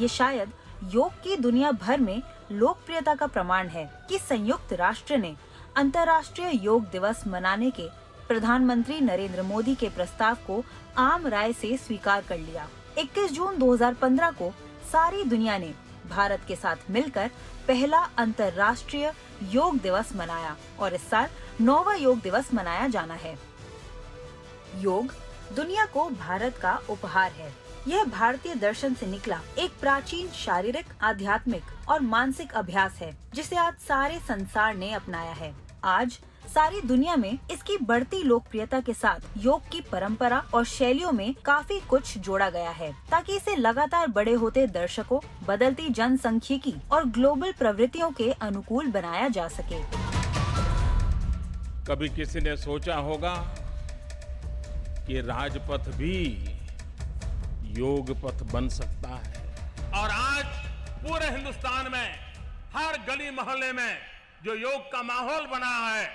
ये शायद योग की दुनिया भर में लोकप्रियता का प्रमाण है कि संयुक्त राष्ट्र ने अंतर्राष्ट्रीय योग दिवस मनाने के प्रधानमंत्री नरेंद्र मोदी के प्रस्ताव को आम राय से स्वीकार कर लिया। 21 जून 2015 को सारी दुनिया ने भारत के साथ मिलकर पहला अंतर्राष्ट्रीय योग दिवस मनाया और इस साल 9वां योग दिवस मनाया जाना है। योग दुनिया को भारत का उपहार है। यह भारतीय दर्शन से निकला एक प्राचीन शारीरिक, आध्यात्मिक और मानसिक अभ्यास है जिसे आज सारे संसार ने अपनाया है। आज सारी दुनिया में इसकी बढ़ती लोकप्रियता के साथ योग की परंपरा और शैलियों में काफी कुछ जोड़ा गया है ताकि इसे लगातार बड़े होते दर्शकों, बदलती जनसांख्यिकी और ग्लोबल प्रवृत्तियों के अनुकूल बनाया जा सके। कभी किसी ने सोचा होगा कि राजपथ भी योग पथ बन सकता है, और आज पूरे हिंदुस्तान में हर गली मोहल्ले में जो योग का माहौल बना है,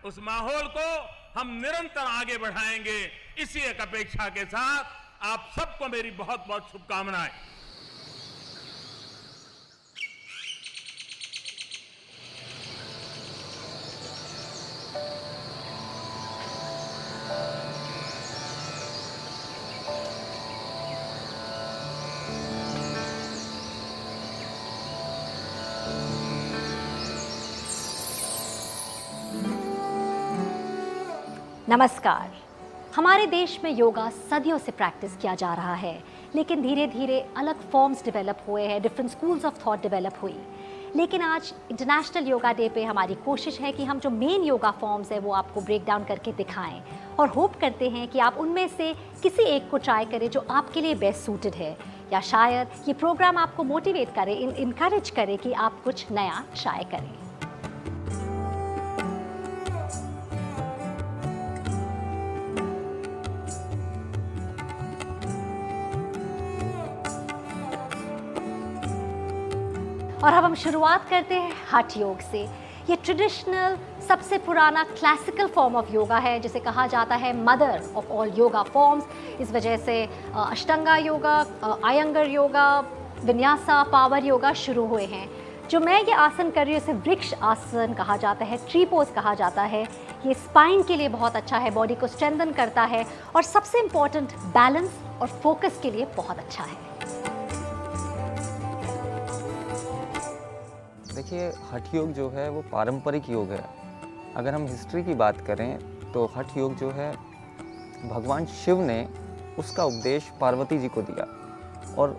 उस माहौल को हम निरंतर आगे बढ़ाएंगे। इसी एक अपेक्षा के साथ आप सबको मेरी बहुत बहुत शुभकामनाएं। नमस्कार। हमारे देश में योगा सदियों से प्रैक्टिस किया जा रहा है, लेकिन धीरे धीरे अलग फॉर्म्स डेवलप हुए हैं, different schools of thought develop हुई। लेकिन आज इंटरनेशनल योगा डे पे हमारी कोशिश है कि हम जो मेन योगा फॉर्म्स है वो आपको ब्रेक डाउन करके दिखाएं, और होप करते हैं कि आप उनमें से किसी एक को ट्राई करें जो आपके लिए बेस्ट सूटेड है, या शायद ये प्रोग्राम आपको मोटिवेट करे, इनकरेज करे कि आप कुछ नया ट्राई करें। और अब हम शुरुआत करते हैं हठ योग से। ये ट्रेडिशनल, सबसे पुराना क्लासिकल फॉर्म ऑफ योगा है, जिसे कहा जाता है mother of all yoga forms. इस वजह से अष्टांगा योगा, अयंगर योगा, विन्यासा, पावर योगा शुरू हुए हैं। जो मैं ये आसन कर रही हूँ इसे वृक्ष आसन कहा जाता है, ट्री पोज कहा जाता है। ये स्पाइन के लिए बहुत अच्छा है, बॉडी को स्ट्रेंथन करता है, और सबसे इम्पॉर्टेंट बैलेंस और फोकस के लिए बहुत अच्छा है। देखिए, हठ योग जो है वो पारंपरिक योग है। अगर हम हिस्ट्री की बात करें तो हठ योग जो है भगवान शिव ने उसका उपदेश पार्वती जी को दिया, और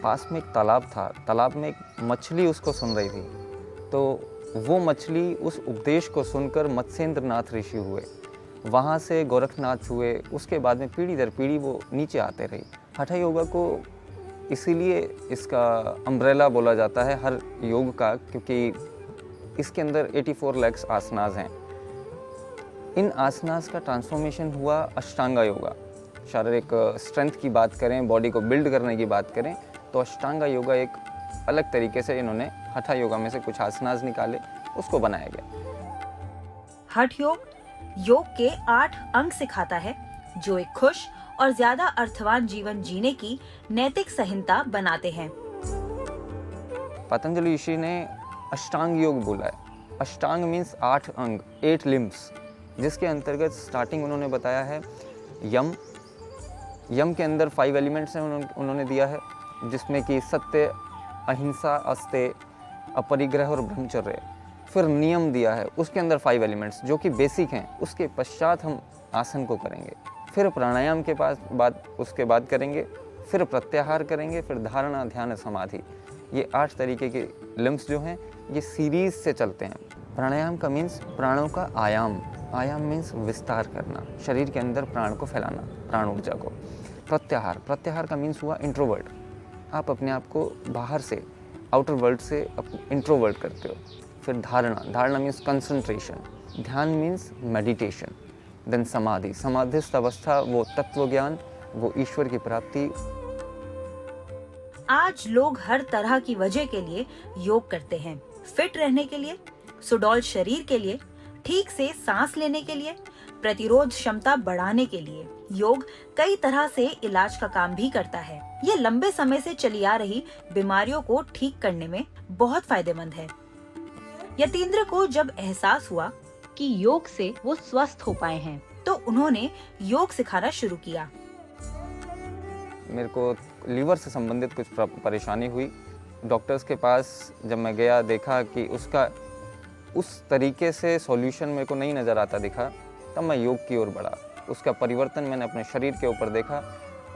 पास में एक तालाब था, तालाब में एक मछली उसको सुन रही थी। तो वो मछली उस उपदेश को सुनकर मत्स्येंद्रनाथ ऋषि हुए, वहाँ से गोरखनाथ हुए, उसके बाद में पीढ़ी दर पीढ़ी वो नीचे आते रही। हठ योगा को इसीलिए इसका अम्ब्रेला बोला जाता है हर योग का, क्योंकि इसके अंदर 84 लाख आसनास हैं। इन आसनास का ट्रांसफॉर्मेशन हुआ अष्टांगा योगा। शारीरिक स्ट्रेंथ की बात करें, बॉडी को बिल्ड करने की बात करें, तो अष्टांगा योगा एक अलग तरीके से इन्होंने हठ योगा में से कुछ आसनास निकाले, उसको बनाया गया। हठ योग के 8 अंग सिखाता है, जो एक खुश और ज्यादा अर्थवान जीवन जीने की नैतिक संहिता बनाते हैं। पतंजलि ऋषि ने अष्टांग योग बोला है। अष्टांग मीन्स 8 अंग, 8 लिम्स, जिसके अंतर्गत स्टार्टिंग उन्होंने बताया है यम। यम के अंदर 5 एलिमेंट्स हैं उन्होंने दिया है, जिसमें कि सत्य, अहिंसा, अस्तेय, अपरिग्रह और ब्रह्मचर्य। फिर नियम दिया है, उसके अंदर 5 एलिमेंट्स जो कि बेसिक हैं। उसके पश्चात हम आसन को करेंगे, फिर प्राणायाम के बाद उसके बाद करेंगे, फिर प्रत्याहार करेंगे, फिर धारणा, ध्यान, समाधि। ये 8 तरीके के लिम्स जो हैं ये सीरीज से चलते हैं। प्राणायाम का मीन्स प्राणों का आयाम, आयाम मीन्स विस्तार करना, शरीर के अंदर प्राण को फैलाना, प्राण ऊर्जा को। प्रत्याहार का मीन्स हुआ इंट्रोवर्ट, आप अपने आप को बाहर से, आउटर वर्ल्ड से इंट्रोवर्ट करते हो। फिर धारणा मीन्स कंसंट्रेशन, ध्यान मीन्स मेडिटेशन, देन समाधि, समाधिस्थ अवस्था, वो तत्व ज्ञान, वो ईश्वर की प्राप्ति। आज लोग हर तरह की वजह के लिए योग करते हैं। फिट रहने के लिए, सुडौल शरीर के लिए, ठीक से सांस लेने के लिए, प्रतिरोध क्षमता बढ़ाने के लिए योग कई तरह से इलाज का काम भी करता है। ये लंबे समय से चली आ रही बीमारियों को ठीक करने में बहुत फायदेमंद है। यतीन्द्र को जब एहसास हुआ कि योग से वो स्वस्थ हो पाए हैं, तो उन्होंने योग सिखाना शुरू किया। मेरे को लीवर से संबंधित कुछ परेशानी हुई। डॉक्टर्स के पास जब मैं गया, देखा कि उसका उस तरीके से सॉल्यूशन मेरे को नहीं नज़र आता दिखा, तब मैं योग की ओर बढ़ा। उसका परिवर्तन मैंने अपने शरीर के ऊपर देखा।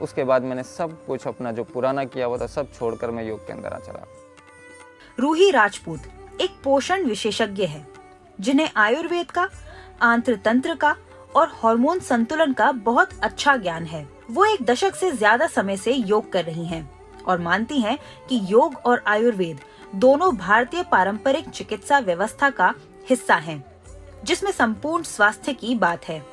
उसके बाद मैंने सब कुछ अपना जो पुराना किया हुआ था सब छोड़कर मैं योग के अंदर आ चला। रूही राजपूत एक पोषण विशेषज्ञ है, जिन्हें आयुर्वेद का, आंत्र तंत्र का और हार्मोन संतुलन का बहुत अच्छा ज्ञान है। वो 1 दशक से ज्यादा समय से योग कर रही हैं और मानती हैं कि योग और आयुर्वेद दोनों भारतीय पारंपरिक चिकित्सा व्यवस्था का हिस्सा हैं, जिसमें संपूर्ण स्वास्थ्य की बात है।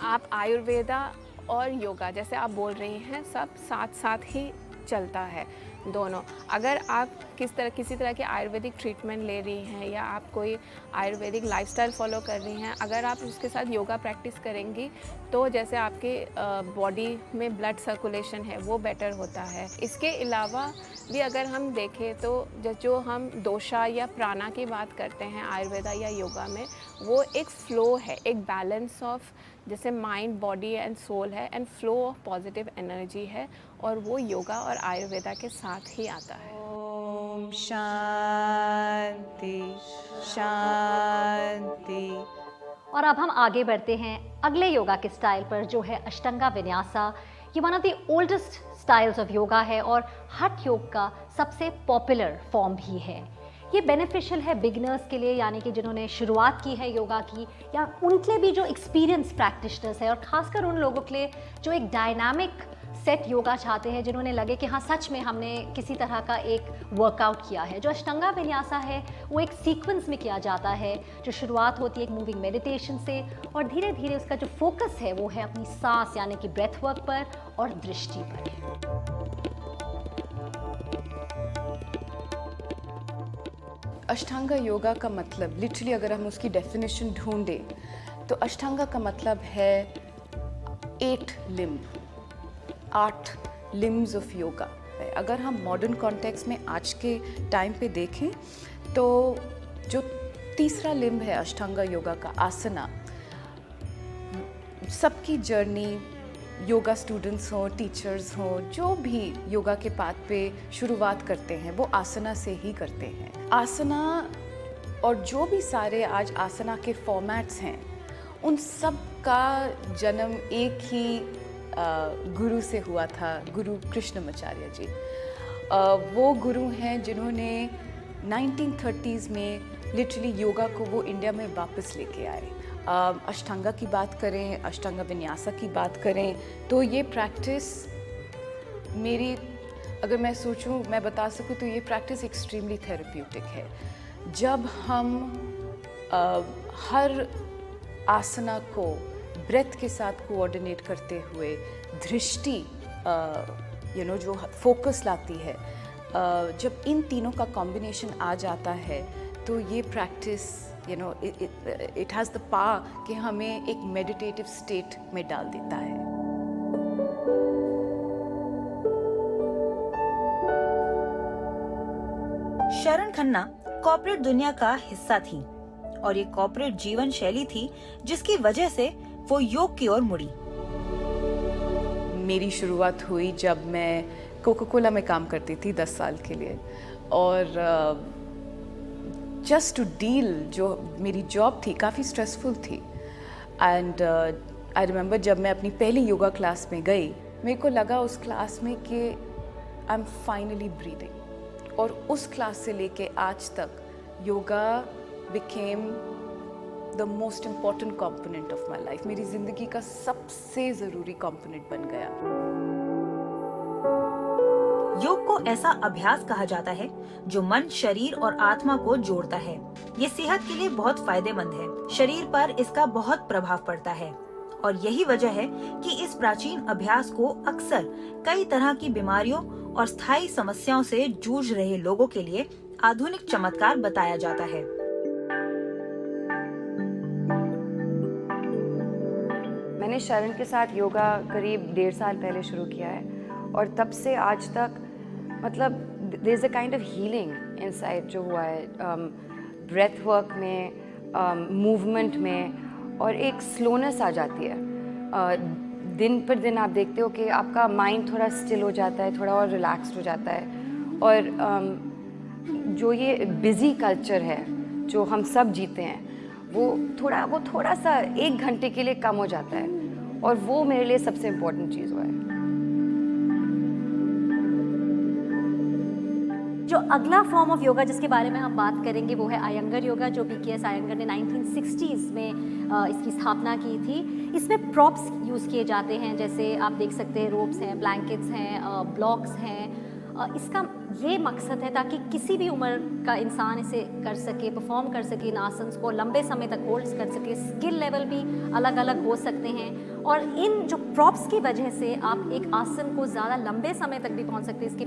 आप आयुर्वेदा और योगा जैसे आप बोल रही हैं, सब साथ साथ ही चलता है दोनों। अगर आप किसी तरह के आयुर्वेदिक ट्रीटमेंट ले रही हैं या आप कोई आयुर्वेदिक लाइफस्टाइल फॉलो कर रही हैं, अगर आप उसके साथ योगा प्रैक्टिस करेंगी तो जैसे आपके बॉडी में ब्लड सर्कुलेशन है वो बेटर होता है। इसके अलावा भी अगर हम देखें तो जो हम दोषा या प्राणा की बात करते हैं आयुर्वेदा या योगा में, वो एक फ्लो है, एक बैलेंस ऑफ जैसे माइंड, बॉडी एंड सोल है, and flow of positive energy है, और वो योगा और आयुर्वेदा के साथ ही आता है। ओम शांति शांति। और अब हम आगे बढ़ते हैं अगले योगा के स्टाइल पर, जो है अष्टांगा विन्यासा। ये one of the oldest styles of yoga है और हठ योग का सबसे पॉपुलर फॉर्म भी है। ये बेनिफिशियल है बिगिनर्स के लिए, यानी कि जिन्होंने शुरुआत की है योगा की, या उनके लिए भी जो एक्सपीरियंस प्रैक्टिशनर्स है, और ख़ासकर उन लोगों के लिए जो एक डायनामिक सेट योगा चाहते हैं, जिन्होंने लगे कि हाँ सच में हमने किसी तरह का एक वर्कआउट किया है। जो अष्टांगा विन्यासा है वो एक सीक्वेंस में किया जाता है, जो शुरुआत होती है एक मूविंग मेडिटेशन से, और धीरे धीरे उसका जो फोकस है वो है अपनी सांस यानी कि ब्रेथ वर्क पर और दृष्टि पर। अष्टांगा योगा का मतलब लिटरली अगर हम उसकी डेफिनेशन ढूंढें तो अष्टांगा का मतलब है 8 लिम्स ऑफ योगा। अगर हम मॉडर्न कॉन्टेक्स्ट में आज के टाइम पे देखें तो जो तीसरा लिम्ब है अष्टांगा योगा का, आसना, सबकी जर्नी, योगा स्टूडेंट्स हों, टीचर्स हों, जो भी योगा के पाथ पे शुरुआत करते हैं वो आसना से ही करते हैं। आसना और जो भी सारे आज आसना के फॉर्मेट्स हैं, उन सब का जन्म एक ही गुरु से हुआ था, गुरु कृष्णमाचार्य जी। वो गुरु हैं जिन्होंने 1930s में लिटरली योगा को वो इंडिया में वापस लेके आए। अष्टांगा की बात करें, अष्टांगा विन्यासा की बात करें, तो ये प्रैक्टिस मेरी, अगर मैं सोचूं, मैं बता सकूं तो ये प्रैक्टिस एक्सट्रीमली थेरेप्यूटिक है। जब हम हर आसना को ब्रेथ के साथ कोऑर्डिनेट करते हुए दृष्टि जो फोकस लाती है, जब इन तीनों का कॉम्बिनेशन आ जाता है तो ये practice it has the power कि हमें एक मेडिटेटिव स्टेट में डाल देता है। शरण खन्ना कॉर्पोरेट दुनिया का हिस्सा थी और ये कॉर्पोरेट जीवन शैली थी जिसकी वजह से वो योग की ओर मुड़ी। मेरी शुरुआत हुई जब मैं कोका कोला में काम करती थी 10 साल के लिए, और जस्ट टू डील, जो मेरी जॉब थी काफ़ी स्ट्रेसफुल थी, एंड आई रिमेंबर जब मैं अपनी पहली योगा क्लास में गई, मेरे को लगा उस क्लास में कि आई एम फाइनली ब्रीदिंग, और उस क्लास से लेके आज तक yoga became the most important component of my life. मेरी ज़िंदगी का सबसे ज़रूरी कॉम्पोनेंट बन गया। योग को ऐसा अभ्यास कहा जाता है जो मन, शरीर और आत्मा को जोड़ता है। ये सेहत के लिए बहुत फायदेमंद है। शरीर पर इसका बहुत प्रभाव पड़ता है और यही वजह है कि इस प्राचीन अभ्यास को अक्सर कई तरह की बीमारियों और स्थायी समस्याओं से जूझ रहे लोगों के लिए आधुनिक चमत्कार बताया जाता है। मैंने शरण के साथ योगा करीब 1.5 साल पहले शुरू किया है और तब से आज तक मतलब there is a kind of healing inside जो हुआ है ब्रेथ वर्क में, मूवमेंट में, और एक स्लोनेस आ जाती है। दिन पर दिन आप देखते हो कि आपका माइंड थोड़ा स्टिल हो जाता है, थोड़ा और रिलैक्स्ड हो जाता है। और जो ये बिज़ी कल्चर है जो हम सब जीते हैं वो थोड़ा सा 1 घंटे के लिए कम हो जाता है, और वो मेरे लिए सबसे इम्पोर्टेंट चीज़ हुआ है। जो अगला फॉर्म ऑफ योगा जिसके बारे में हम बात करेंगे वो है अयंगर योगा, जो BKS अयंगर ने 1960s में इसकी स्थापना की थी। इसमें प्रॉप्स यूज़ किए जाते हैं, जैसे आप देख सकते हैं रोप्स हैं, ब्लैंकेट्स हैं, ब्लॉक्स हैं। इसका ये मकसद है ताकि किसी भी उम्र का इंसान इसे कर सके, परफॉर्म कर सके, इन आसन्स को लंबे समय तक होल्ड कर सके। स्किल लेवल भी अलग अलग हो सकते हैं, और इन जो प्रॉप्स की वजह से आप एक आसन को ज़्यादा लंबे समय तक भी पहुंच सकते हैं। इसके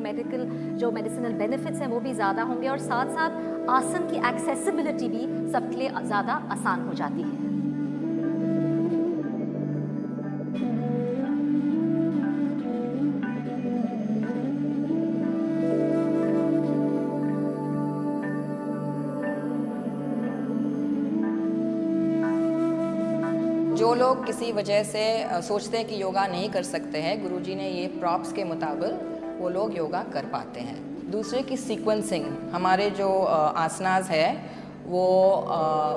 मेडिसिनल बेनिफिट्स हैं वो भी ज़्यादा होंगे, और साथ साथ आसन की एक्सेसिबिलिटी भी सबके लिए ज़्यादा आसान हो जाती है। जो लोग किसी वजह से सोचते हैं कि योगा नहीं कर सकते हैं, गुरुजी ने ये प्रॉप्स के मुताबिक वो लोग योगा कर पाते हैं। दूसरे की सीक्वेंसिंग, हमारे जो आसनास है वो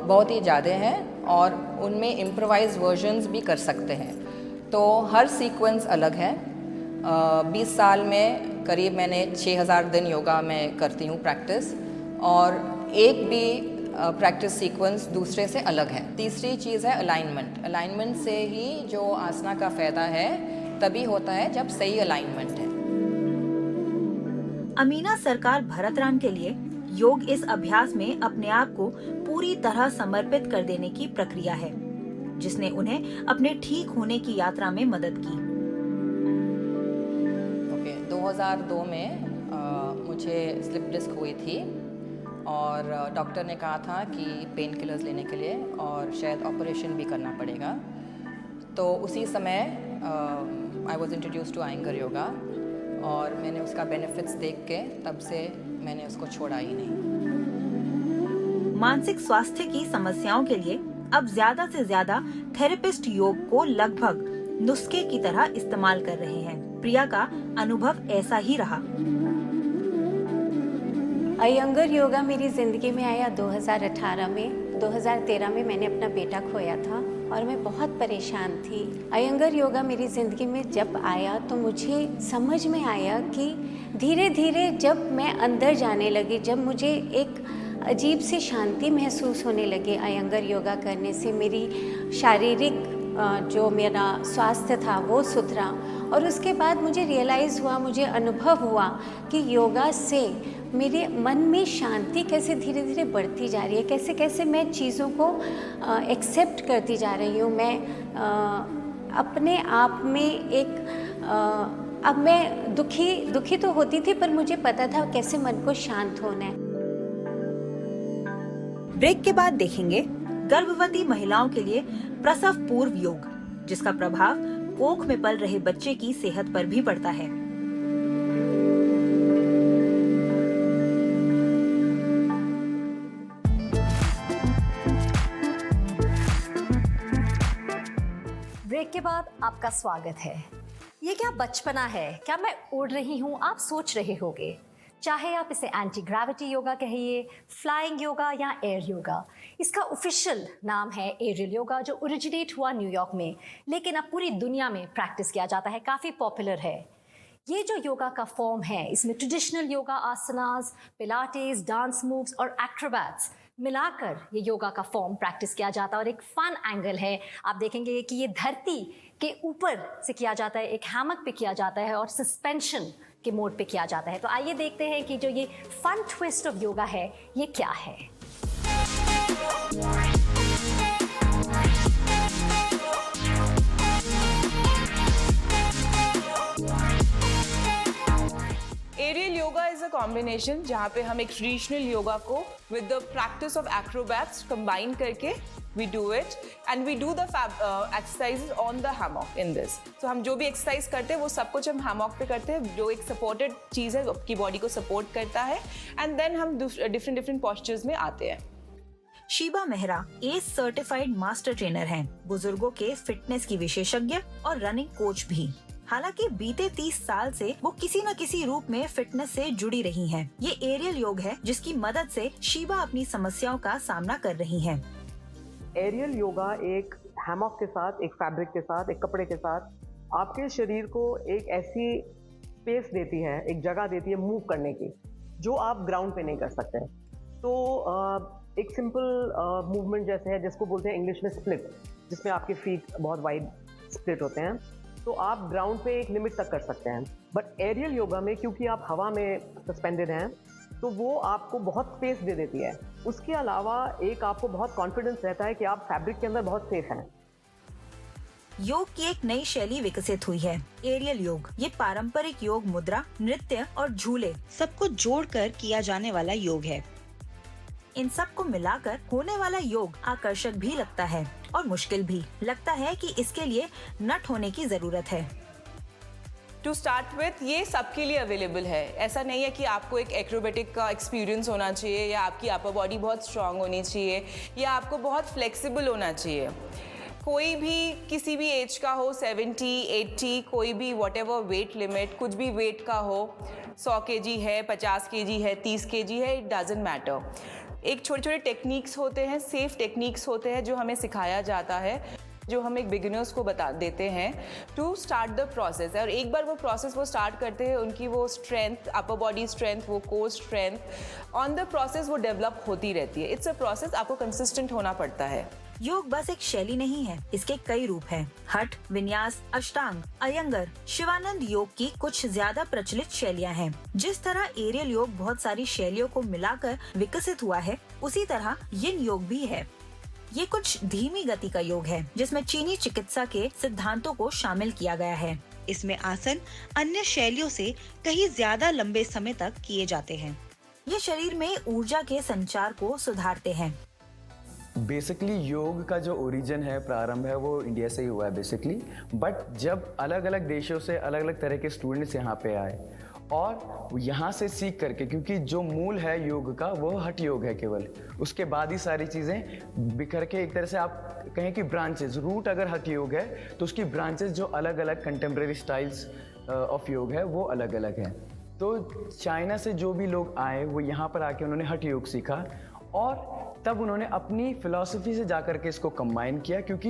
बहुत ही ज़्यादा हैं और उनमें इम्प्रोवाइज वर्जन्स भी कर सकते हैं। तो हर सीक्वेंस अलग है। 20 साल में करीब मैंने 6000 दिन योगा में करती हूँ प्रैक्टिस, और एक भी प्रैक्टिस सीक्वेंस दूसरे से अलग है। तीसरी चीज़ है अलाइनमेंट। अलाइनमेंट से ही जो आसना का फ़ायदा है तभी होता है जब सही अलाइनमेंट है। अमीना सरकार भरतराम के लिए योग इस अभ्यास में अपने आप को पूरी तरह समर्पित कर देने की प्रक्रिया है, जिसने उन्हें अपने ठीक होने की यात्रा में मदद की। 2002 में मुझे स्लिप डिस्क हुई थी और डॉक्टर ने कहा था कि पेन किलर्स लेने के लिए, और शायद ऑपरेशन भी करना पड़ेगा। तो उसी समय I was introduce to Iyengar yoga, और मैंने उसका बेनिफिट्स देख के तब से मैंने उसको छोड़ा ही नहीं। मानसिक स्वास्थ्य की समस्याओं के लिए अब ज्यादा से ज्यादा थेरेपिस्ट योग को लगभग नुस्खे की तरह इस्तेमाल कर रहे हैं। प्रिया का अनुभव ऐसा ही रहा। अयंगर योगा मेरी ज़िंदगी में आया 2018 में। 2013 में मैंने अपना बेटा खोया था और मैं बहुत परेशान थी। अयंगर योगा मेरी ज़िंदगी में जब आया तो मुझे समझ में आया कि धीरे धीरे जब मैं अंदर जाने लगी, जब मुझे एक अजीब सी शांति महसूस होने लगी अयंगर योगा करने से, मेरी शारीरिक जो मेरा स्वास्थ्य था वो सुधरा। और उसके बाद मुझे रियलाइज़ हुआ, मुझे अनुभव हुआ कि योगा से मेरे मन में शांति कैसे धीरे धीरे बढ़ती जा रही है, कैसे कैसे मैं चीज़ों को एक्सेप्ट करती जा रही हूँ। मैं अपने आप में एक अब मैं दुखी तो होती थी, पर मुझे पता था कैसे मन को शांत होना है। ब्रेक के बाद देखेंगे गर्भवती महिलाओं के लिए प्रसव पूर्व योग, जिसका प्रभाव कोख में पल रहे बच्चे की सेहत पर भी पड़ता है। ब्रेक के बाद आपका स्वागत है। ये क्या बचपना है, क्या मैं उड़ रही हूँ, आप सोच रहे होंगे। चाहे आप इसे एंटी ग्रेविटी योगा कहिए, फ्लाइंग योगा या एयर योगा। इसका ऑफिशियल नाम है एरियल योगा, जो ओरिजिनेट हुआ न्यूयॉर्क में, लेकिन अब पूरी दुनिया में प्रैक्टिस किया जाता है, काफ़ी पॉपुलर है। ये जो योगा का फॉर्म है, इसमें ट्रेडिशनल योगा आसनास, पिलाटेस, डांस मूव्स और एक्रोबैट्स मिलाकर ये योगा का फॉर्म प्रैक्टिस किया जाता है। और एक फन एंगल है, आप देखेंगे कि ये धरती के ऊपर से किया जाता है, एक हैमक पे किया जाता है और सस्पेंशन के मोड पे किया जाता है। तो आइए देखते हैं कि जो ये फन ट्विस्ट ऑफ योगा है ये क्या है। Aerial yoga is a combination जहाँ पे हम एक ट्रेडिशनल योगा को with the practice of acrobats combine करके we do it and we do the exercises on the hammock in this. So हम जो भी exercise करते हैं वो सब कुछ हम hammock पे करते हैं, जो एक supported चीज़ है, आपकी body को support करता है, and then हम different postures में आते हैं. Sheeba Mehra as certified master trainer हैं, बुजुर्गों के फिटनेस की विशेषज्ञ और रनिंग कोच भी। हालांकि बीते 30 साल से वो किसी न किसी रूप में फिटनेस से जुड़ी रही हैं। ये एरियल योग है जिसकी मदद से शीबा अपनी समस्याओं का सामना कर रही हैं। एरियल योगा एक हैमॉक के साथ, एक फैब्रिक के साथ, एक कपड़े के साथ आपके शरीर को एक ऐसी स्पेस देती है, एक जगह देती है मूव करने की, जो आप ग्राउंड पे नहीं कर सकते। तो एक सिंपल मूवमेंट जैसे है, जिसको बोलते हैं इंग्लिश में स्प्लिट, जिसमें आपके फीट बहुत वाइड स्प्लिट होते हैं, तो आप ग्राउंड पे एक लिमिट तक कर सकते हैं। बट एरियल योगा में क्योंकि आप हवा में सस्पेंडेड हैं, तो वो आपको बहुत स्पेस दे देती है। उसके अलावा एक आपको बहुत कॉन्फिडेंस रहता है कि आप फैब्रिक के अंदर बहुत सेफ हैं। योग की एक नई शैली विकसित हुई है, एरियल योग। ये पारंपरिक योग मुद्रा, नृत्य और झूले सबको जोड़कर किया जाने वाला योग है। इन सब को मिलाकर होने वाला योग आकर्षक भी लगता है और मुश्किल भी। लगता है कि इसके लिए नट होने की जरूरत है। टू स्टार्ट विथ ये सबके लिए अवेलेबल है। ऐसा नहीं है कि आपको एक एक्रोबेटिक का एक्सपीरियंस होना चाहिए, या आपकी अपर बॉडी बहुत स्ट्रांग होनी चाहिए, या आपको बहुत फ्लेक्सिबल होना चाहिए। कोई भी किसी भी एज का हो, 70, 80, कोई भी व्हाटएवर वेट लिमिट, कुछ भी वेट का हो, 100 kg है, 50 kg है, 30 kg है, इट डजंट मैटर। एक छोटे छोटे टेक्निक्स होते हैं, सेफ टेक्निक्स होते हैं जो हमें सिखाया जाता है, जो हम एक बिगिनर्स को बता देते हैं टू स्टार्ट द प्रोसेस। और एक बार वो प्रोसेस वो स्टार्ट करते हैं, उनकी वो स्ट्रेंथ, अपर बॉडी स्ट्रेंथ, वो core strength on the process वो डेवलप होती रहती है। इट्स अ प्रोसेस, आपको कंसिस्टेंट होना पड़ता है। योग बस एक शैली नहीं है, इसके कई रूप हैं। हठ, विन्यास, अष्टांग, अयंगर, शिवानंद योग की कुछ ज्यादा प्रचलित शैलियां हैं। जिस तरह एरियल योग बहुत सारी शैलियों को मिलाकर विकसित हुआ है, उसी तरह यिन योग भी है। ये कुछ धीमी गति का योग है, जिसमें चीनी चिकित्सा के सिद्धांतों को शामिल किया गया है। इसमें आसन अन्य शैलियों से कहीं ज्यादा लंबे समय तक किए जाते हैं। ये शरीर में ऊर्जा के संचार को सुधारते हैं। बेसिकली योग का जो ओरिजिन है, प्रारंभ है, वो इंडिया से ही हुआ है बेसिकली। बट जब अलग अलग देशों से अलग अलग तरह के स्टूडेंट्स यहाँ पे आए और यहाँ से सीख करके, क्योंकि जो मूल है योग का वो हठ योग है केवल, उसके बाद ही सारी चीज़ें बिखर के एक तरह से आप कहें कि ब्रांचेस, रूट अगर हठ योग है तो उसकी ब्रांचेस जो अलग अलग कंटेम्प्रेरी स्टाइल्स ऑफ योग है वो अलग अलग हैं। तो चाइना से जो भी लोग आए वो यहाँ पर आके उन्होंने हठ योग सीखा और तब उन्होंने अपनी फिलॉसफी से जाकर के इसको कंबाइन किया, क्योंकि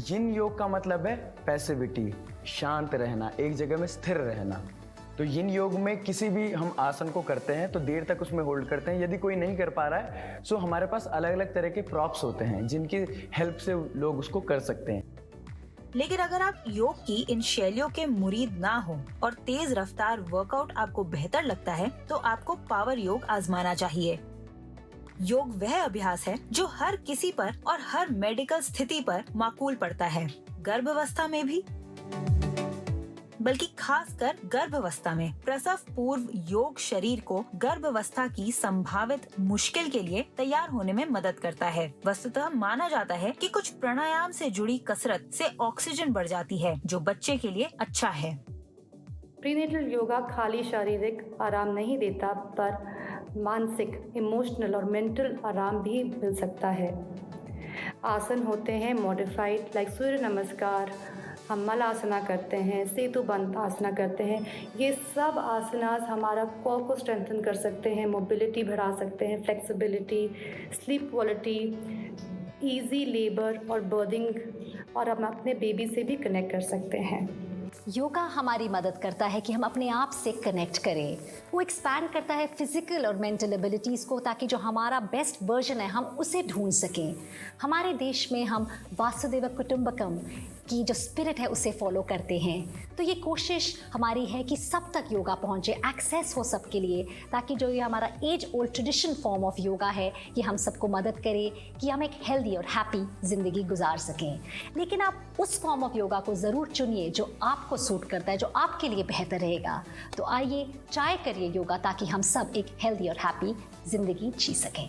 यिन योग का मतलब है पैसिविटी, शांत रहना, एक जगह में स्थिर रहना। तो यिन योग में किसी भी हम आसन को करते हैं तो देर तक उसमें होल्ड करते हैं। यदि कोई नहीं कर पा रहा है तो हमारे पास अलग अलग तरह के प्रॉप्स होते हैं जिनकी हेल्प से लोग उसको कर सकते हैं। लेकिन अगर आप योग की इन शैलियों के मुरीद ना हो और तेज रफ्तार वर्कआउट आपको बेहतर लगता है, तो आपको पावर योग आजमाना चाहिए। योग वह अभ्यास है जो हर किसी पर और हर मेडिकल स्थिति पर माकूल पड़ता है, गर्भावस्था में भी, बल्कि खासकर गर्भावस्था में। प्रसव पूर्व योग शरीर को गर्भावस्था की संभावित मुश्किल के लिए तैयार होने में मदद करता है। वस्तुतः माना जाता है कि कुछ प्राणायाम से जुड़ी कसरत से ऑक्सीजन बढ़ जाती है, जो बच्चे के लिए अच्छा है। प्रीनेटल योगा खाली शारीरिक आराम नहीं देता, पर मानसिक, इमोशनल और मेंटल आराम भी मिल सकता है। आसन होते हैं मॉडिफाइड, लाइक सूर्य नमस्कार, हम मल आसना करते हैं, सेतु बंध आसना करते हैं। ये सब आसनास हमारा कोर को स्ट्रेंथन कर सकते हैं, मोबिलिटी बढ़ा सकते हैं, flexibility, sleep quality, easy labour और बर्थिंग, और हम अपने बेबी से भी कनेक्ट कर सकते हैं। योगा हमारी मदद करता है कि हम अपने आप से कनेक्ट करें। वो एक्सपैंड करता है फिजिकल और मेंटल एबिलिटीज़ को, ताकि जो हमारा बेस्ट वर्जन है हम उसे ढूंढ सकें। हमारे देश में हम वासुदेव कुटुंबकम की जो स्पिरिट है उसे फॉलो करते हैं। तो ये कोशिश हमारी है कि सब तक योगा पहुंचे, एक्सेस हो सबके लिए, ताकि जो ये हमारा age old tradition form of yoga है ये हम सबको मदद करे कि हम एक हेल्दी और हैप्पी ज़िंदगी गुजार सकें। लेकिन आप उस फॉर्म ऑफ योगा को ज़रूर चुनिए जो आपको सूट करता है, जो आपके लिए बेहतर रहेगा। तो आइए ट्राई करिए योगा, ताकि हम सब एक हेल्दी और हैप्पी ज़िंदगी जी सकें।